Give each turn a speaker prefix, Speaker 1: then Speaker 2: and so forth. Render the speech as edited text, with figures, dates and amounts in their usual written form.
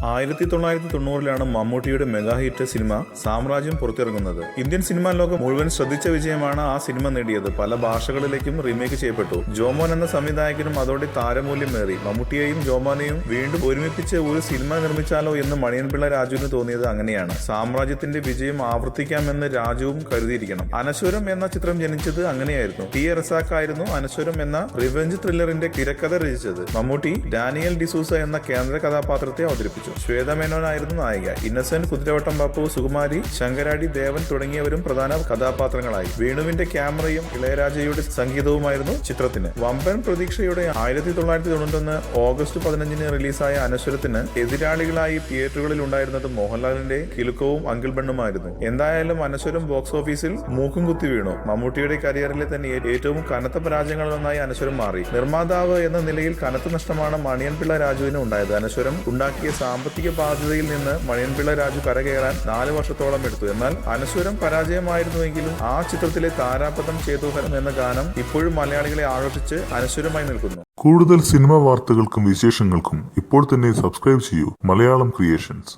Speaker 1: 1990-ലാണ് മമ്മൂട്ടിയുടെ mega hit cinema സാമ്രാജ്യം പുറത്തിറങ്ങുന്നത്. ഇന്ത്യൻ സിനിമാ ലോകം മുഴുവൻ ശ്രദ്ധിച്ച വിജയമാണ് ആ സിനിമ നേടിയത്. പല ഭാഷകളിലേക്കും റീമേക്ക് ചെയ്യപ്പെട്ടു. ജോമോൻ എന്ന സംവിധായകനും അതോടെ താരമൂല്യമേറി. മമ്മൂട്ടിയെയും ജോമോനെയും വീണ്ടും ഒരുമിപ്പിച്ച് ഒരു സിനിമ നിർമ്മിച്ചാലോ എന്ന് മണിയൻപിള്ള രാജുവിന് തോന്നിയത് അങ്ങനെയാണ്. സാമ്രാജ്യത്തിന്റെ വിജയം ആവർത്തിക്കാമെന്ന് രാജുവും കരുതിയിരിക്കണം. അനശ്വരം എന്ന ചിത്രം ജനിച്ചത് അങ്ങനെയായിരുന്നു. ടി എ റസാഖായിരുന്നു അനശ്വരം എന്ന റിവെഞ്ച് ത്രില്ലറിന്റെ തിരക്കഥ രചിച്ചത്. മമ്മൂട്ടി ഡാനിയൽ ഡിസൂസ എന്ന കേന്ദ്ര കഥാപാത്രത്തെ അവതരിപ്പിച്ചു. ശ്വേത മേനോനായിരുന്നു നായിക. ഇന്നസെന്റ്, കുതിരവട്ടം ബാപ്പു, സുകുമാരി, ശങ്കരാടി, ദേവൻ തുടങ്ങിയവരും പ്രധാന കഥാപാത്രങ്ങളായി. വേണുവിന്റെ ക്യാമറയും ഇളയരാജയുടെ സംഗീതവുമായിരുന്നു ചിത്രത്തിന്. വമ്പൻ പ്രതീക്ഷയുടെ 1991 ഓഗസ്റ്റ് 15 റിലീസായ അനശ്വരത്തിന് എതിരാളികളായി തിയേറ്ററുകളിൽ ഉണ്ടായിരുന്നത് മോഹൻലാലിന്റെ കിലുക്കവും അങ്കിൾ ബണ്ണുമായിരുന്നു. എന്തായാലും അനശ്വരം ബോക്സ് ഓഫീസിൽ മൂക്കും കുത്തി വീണു. മമ്മൂട്ടിയുടെ കരിയറിലെ തന്നെ ഏറ്റവും കനത്ത പരാജയങ്ങളിലൊന്നായി അനശ്വരം മാറി. നിർമ്മാതാവ് എന്ന നിലയിൽ കനത്ത നഷ്ടമാണ് മണിയൻപിള്ള രാജുവിന് ഉണ്ടായത്. അനശ്വരം ഉണ്ടാക്കിയ സാമ്പത്തിക ബാധ്യതയിൽ നിന്ന് മണിയൻപിള്ള രാജു കരകയറാൻ 4 വർഷത്തോളം എടുത്തു. എന്നാൽ അനശ്വരം പരാജയമായിരുന്നുവെങ്കിലും ആ ചിത്രത്തിലെ താരാപഥം ചേതോഹരം എന്ന ഗാനം ഇപ്പോഴും മലയാളികളെ ആകർഷിച്ച് അനശ്വരമായി നിൽക്കുന്നു.
Speaker 2: കൂടുതൽ സിനിമാ വാർത്തകൾക്കും വിശേഷങ്ങൾക്കും ഇപ്പോൾ തന്നെ സബ്സ്ക്രൈബ് ചെയ്യൂ മലയാളം ക്രിയേഷൻസ്.